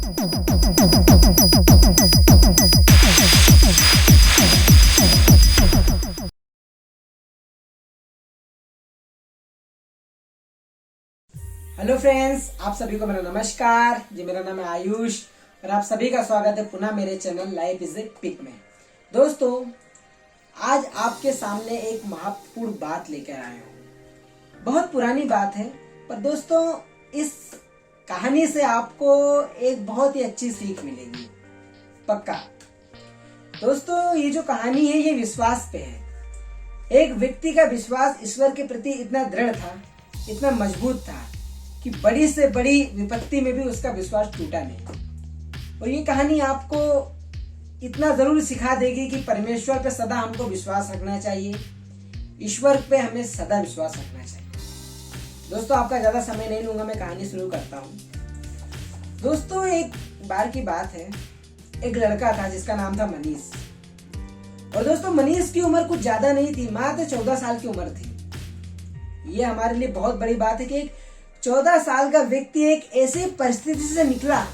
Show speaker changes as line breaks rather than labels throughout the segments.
Hello friends, आप सभी को मेरा नमस्कार जी। मेरा नाम है आयुष और आप सभी का स्वागत है पुनः मेरे channel life is a pick में। दोस्तों, आज आपके सामने एक महत्वपूर्ण बात लेकर आया हूँ। बहुत पुरानी बात है, पर दोस्तों इस कहानी से आपको एक बहुत ही अच्छी सीख मिलेगी, पक्का। दोस्तों, ये जो कहानी है ये विश्वास पे है। एक व्यक्ति का विश्वास ईश्वर के प्रति इतना दृढ़ था, इतना मजबूत था कि बड़ी से बड़ी विपत्ति में भी उसका विश्वास टूटा नहीं। और ये कहानी आपको इतना जरूर सिखा देगी कि परमेश्वर पे सदा हमको विश्वास रखना चाहिए, ईश्वर पे हमें सदा विश्वास रखना चाहिए। दोस्तों, आपका ज्यादा समय नहीं लूंगा, मैं कहानी शुरू करता हूँ। दोस्तों, एक बार की बात है, एक लड़का था जिसका नाम था मनीष। और दोस्तों, मनीष की उम्र कुछ ज्यादा नहीं थी, मात्र 14 साल की उम्र थी। ये हमारे लिए बहुत बड़ी बात है कि एक 14 साल का व्यक्ति एक ऐसी परिस्थिति से निकला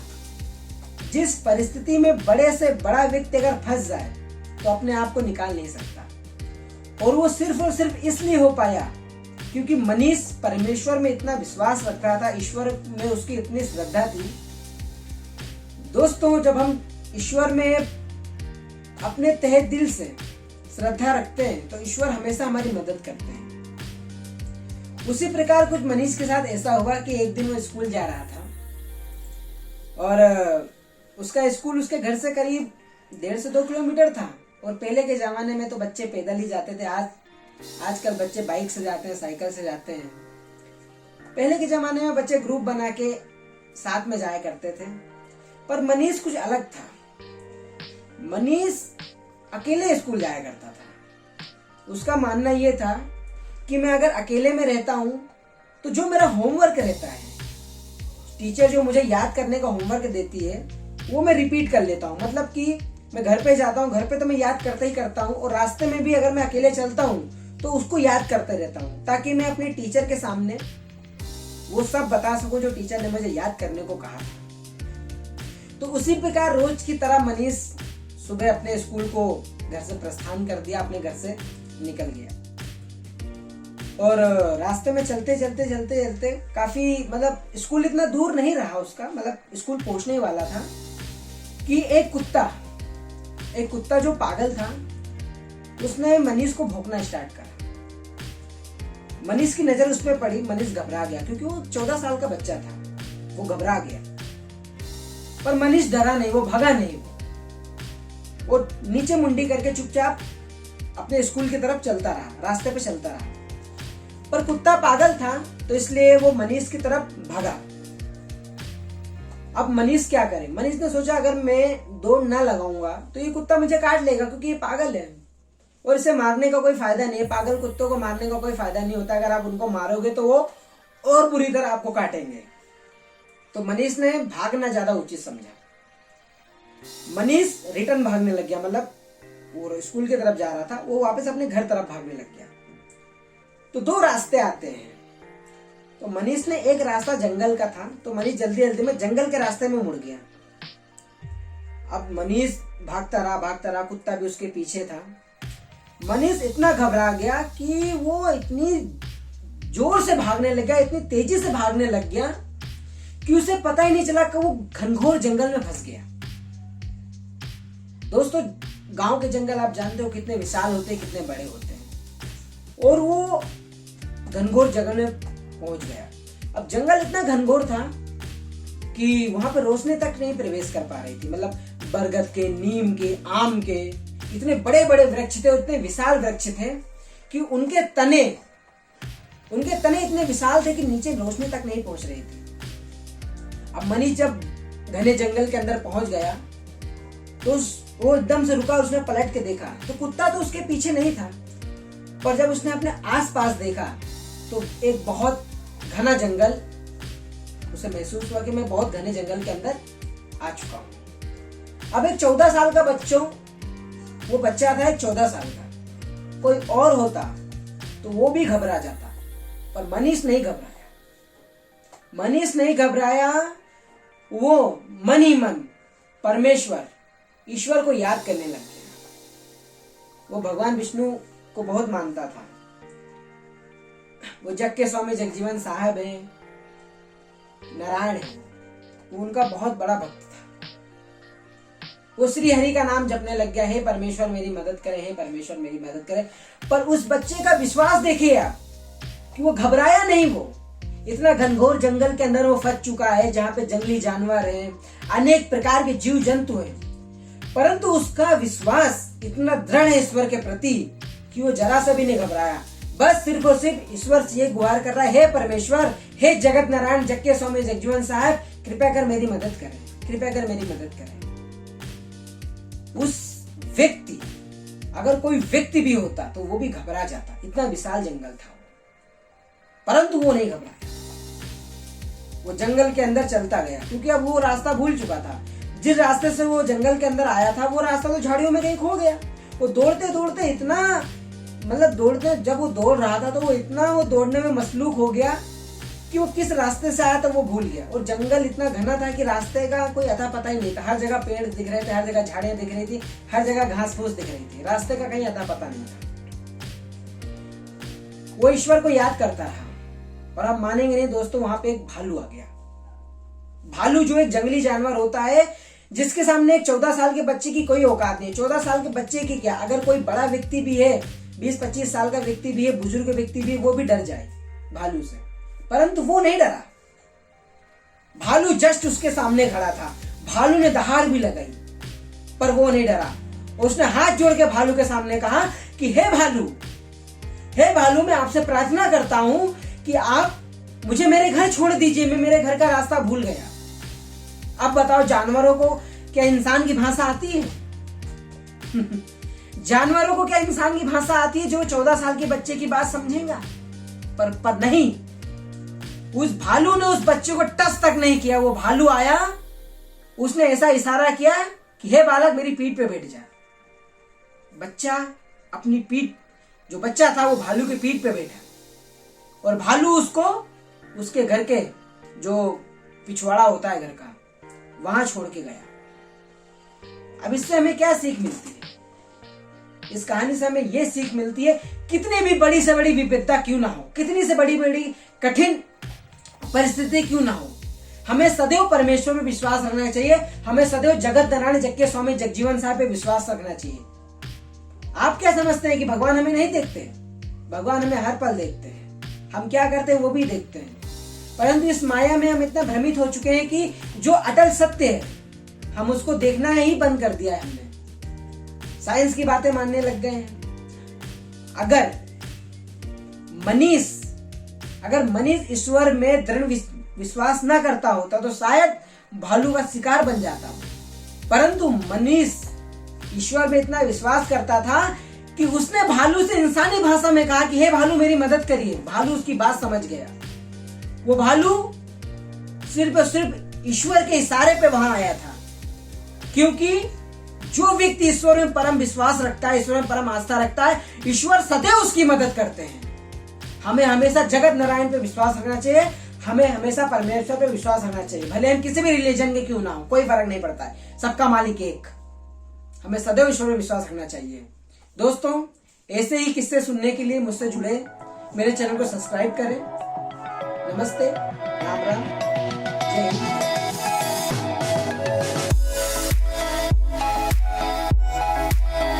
जिस परिस्थिति में बड़े से बड़ा व्यक्ति अगर फंस जाए तो अपने आप को निकाल नहीं सकता। और वो सिर्फ और सिर्फ इसलिए हो पाया क्योंकि मनीष परमेश्वर में इतना विश्वास रख रहा था, ईश्वर में उसकी इतनी श्रद्धा थी। दोस्तों, जब हम ईश्वर में अपने तहे दिल से श्रद्धा रखते हैं तो ईश्वर हमेशा हमारी मदद करते हैं। उसी प्रकार कुछ मनीष के साथ ऐसा हुआ कि एक दिन वो स्कूल जा रहा था और उसका स्कूल उसके घर से करीब 1.5 से 2 किलोमीटर था। और पहले के जमाने में तो बच्चे पैदल ही जाते थे, आजकल बच्चे बाइक से जाते हैं, साइकिल से जाते हैं। पहले के जमाने में बच्चे ग्रुप बना के साथ में जाया करते थे, पर मनीष कुछ अलग था। मनीष अकेले स्कूल जाया करता था। उसका मानना यह था कि मैं अगर अकेले में रहता हूं तो जो मेरा होमवर्क रहता है, टीचर जो मुझे याद करने का होमवर्क देती है, वो मैं रिपीट कर लेता हूं। मतलब कि मैं घर पे जाता हूं, घर पे तो मैं याद करता ही करता हूं, और रास्ते में भी अगर मैं अकेले चलता हूं तो उसको याद करते रहता हूं, ताकि मैं अपने टीचर के सामने वो सब बता सकूं जो टीचर ने मुझे याद करने को कहा। तो उसी प्रकार रोज की तरह मनीष सुबह अपने स्कूल को घर से प्रस्थान कर दिया, अपने घर से निकल गया। और रास्ते में चलते चलते चलते चलते काफी, मतलब स्कूल इतना दूर नहीं रहा उसका, मतलब स्कूल पहुंचने वाला था कि एक कुत्ता जो पागल था उसने मनीष को भौंकना स्टार्ट करा। मनीष की नजर उस पर पड़ी, मनीष घबरा गया क्योंकि वो 14 साल का बच्चा था, वो घबरा गया। पर मनीष डरा नहीं, वो भगा नहीं, वो नीचे मुंडी करके चुपचाप अपने स्कूल की तरफ चलता रहा, रास्ते पे चलता रहा। पर कुत्ता पागल था तो इसलिए वो मनीष की तरफ भागा। अब मनीष क्या करे? मनीष ने सोचा अगर मैं दौड़ ना लगाऊंगा तो ये कुत्ता मुझे काट लेगा, क्योंकि ये पागल है और इसे मारने का कोई फायदा नहीं है। पागल कुत्तों को मारने का कोई फायदा नहीं होता, अगर आप उनको मारोगे तो वो और बुरी तरह आपको काटेंगे। तो मनीष ने भागना ज्यादा उचित समझा। मनीष रिटर्न भागने लग गया, मतलब वो स्कूल की तरफ जा रहा था, वो वापस अपने घर तरफ भागने लग गया। तो 2 रास्ते आते हैं। तो मनीष ने एक रास्ता जंगल का था, तो मनीष जल्दी जल्दी में जंगल के रास्ते में मुड़ गया। अब मनीष भागता रहा, कुत्ता भी उसके पीछे था। मनीष इतना घबरा गया कि वो इतनी जोर से भागने लग गया, इतनी तेजी से भागने लग गया कि उसे पता ही नहीं चला कि वो घनघोर जंगल में फंस गया। दोस्तों, गांव के जंगल आप जानते हो कितने विशाल होते हैं, कितने बड़े होते हैं। और वो घनघोर जंगल में पहुंच गया। अब जंगल इतना घनघोर था कि वहां पर रोशनी तक नहीं प्रवेश कर पा रही थी। मतलब बरगद के, नीम के, आम के इतने बड़े बड़े वृक्ष थे, इतने विशाल वृक्ष थे कि उनके तने इतने विशाल थे कि नीचे रोशनी तक नहीं पहुंच रही थी। अब मनीष जब घने जंगल के अंदर पहुंच गया तो वो एकदम से रुका, उसने पलट के देखा तो कुत्ता तो उसके पीछे नहीं था। पर जब उसने अपने आसपास देखा तो एक बहुत घना जंगल, उसे महसूस हुआ कि मैं बहुत घने जंगल के अंदर आ चुका हूं। अब एक 14 साल का वो बच्चा था, एक 14 साल का। कोई और होता तो वो भी घबरा जाता, पर मनीष नहीं घबराया। वो मन ही मन परमेश्वर ईश्वर को याद करने लग गया। वो भगवान विष्णु को बहुत मानता था। वो जग के स्वामी जगजीवन साहब हैं, नारायण है, वो उनका बहुत बड़ा भक्त था। वो श्री हरि का नाम जपने लग गया, हे परमेश्वर मेरी मदद करे, हे परमेश्वर मेरी मदद करे। पर उस बच्चे का विश्वास देखिए आप कि वो घबराया नहीं। वो इतना घनघोर जंगल के अंदर वो फंस चुका है जहां पे जंगली जानवर हैं, अनेक प्रकार के जीव जंतु हैं, परंतु उसका विश्वास इतना दृढ़ है ईश्वर के प्रति कि वो जरा सा भी नहीं घबराया। बस सिर्फ और सिर्फ ईश्वर से ये गुहार कर रहा है, हे परमेश्वर, हे जगत नारायण, जग के स्वामी जगजीवन साहब, कृपया कर मेरी मदद करें, कृपया कर मेरी मदद करें। उस व्यक्ति, अगर कोई व्यक्ति भी होता तो वो भी घबरा जाता, इतना विशाल जंगल था। परंतु वो नहीं घबराया। वो जंगल के अंदर चलता गया, क्योंकि अब वो रास्ता भूल चुका था। जिस रास्ते से वो जंगल के अंदर आया था वो रास्ता तो झाड़ियों में कहीं खो गया। वो दौड़ते दौड़ते इतना, मतलब दौड़ते, जब वो दौड़ रहा था तो वो इतना वो दौड़ने में मसलूक हो गया कि वो किस रास्ते से आया था वो भूल गया। और जंगल इतना घना था कि रास्ते का कोई अता पता ही नहीं था। हर जगह पेड़ दिख रहे थे, हर जगह झाड़ियां दिख रही थी, हर जगह घास फूस दिख रही थी, रास्ते का कहीं अता पता नहीं था। वो ईश्वर को याद करता रहा। और आप मानेंगे नहीं दोस्तों, वहां पे एक भालू आ गया। भालू जो एक जंगली जानवर होता है, जिसके सामने एक 14 साल के बच्चे की कोई औकात नहीं। 14 साल के बच्चे की क्या, अगर कोई बड़ा व्यक्ति भी है, 20-25 साल का व्यक्ति भी है, बुजुर्ग व्यक्ति भी है, वो भी डर जाए भालू से, परंतु वो नहीं डरा। भालू जस्ट उसके सामने खड़ा था। भालू ने दहाड़ भी लगाई, पर वो नहीं डरा। उसने हाथ जोड़ के भालू के सामने कहा कि हे भालू, हे भालू, मैं आपसे प्रार्थना करता हूं कि आप मुझे मेरे घर छोड़ दीजिए, मैं मेरे घर का रास्ता भूल गया। अब बताओ, जानवरों को क्या इंसान की भाषा आती है? जानवरों को क्या इंसान की भाषा आती है जो 14 साल के बच्चे की बात समझेगा? पर नहीं, उस भालू ने उस बच्चे को टच तक नहीं किया। वो भालू आया, उसने ऐसा इशारा किया कि हे बालक, मेरी पीठ पे बैठ जा। बच्चा अपनी पीठ, जो बच्चा था वो भालू की पीठ पे बैठा, और भालू उसको उसके घर के जो पिछवाड़ा होता है घर का, वहां छोड़ के गया। अब इससे हमें क्या सीख मिलती है? इस कहानी से हमें यह सीख मिलती है, कितनी भी बड़ी से बड़ी विपदा क्यों ना हो, कितनी से बड़ी बड़ी कठिन परिस्थिति क्यों ना हो, हमें सदैव परमेश्वर में विश्वास रखना चाहिए। हमें सदैव जगत नारायण जग के स्वामी जगजीवन साहब पे विश्वास रखना चाहिए। आप क्या समझते हैं कि भगवान हमें नहीं देखते? भगवान हमें हर पल देखते हैं। हम क्या करते हैं वो भी देखते हैं, परंतु इस माया में हम इतना भ्रमित हो चुके हैं कि जो अटल सत्य है हम उसको देखना ही बंद कर दिया है। हमने साइंस की बातें मानने लग गए हैं। अगर मनीष ईश्वर में दृढ़ विश्वास न करता होता तो शायद भालू का शिकार बन जाता। परंतु मनीष ईश्वर में इतना विश्वास करता था कि उसने भालू से इंसानी भाषा में कहा कि हे भालू, मेरी मदद करिए। भालू उसकी बात समझ गया। वो भालू सिर्फ और सिर्फ ईश्वर के इशारे पे वहां आया था, क्योंकि जो व्यक्ति ईश्वर में परम विश्वास रखता है, ईश्वर में परम आस्था रखता है, ईश्वर सदैव उसकी मदद करते हैं। हमें हमेशा जगत नारायण पे विश्वास रखना चाहिए। हमें हमेशा परमेश्वर पे विश्वास रखना चाहिए, भले हम किसी भी रिलीजन के क्यों ना हो, कोई फर्क नहीं पड़ता है, सबका मालिक एक। हमें सदैव ईश्वर में विश्वास रखना चाहिए। दोस्तों, ऐसे ही किस्से सुनने के लिए मुझसे जुड़े, मेरे चैनल को सब्सक्राइब करें। नमस्ते, राम राम, जय हिंद।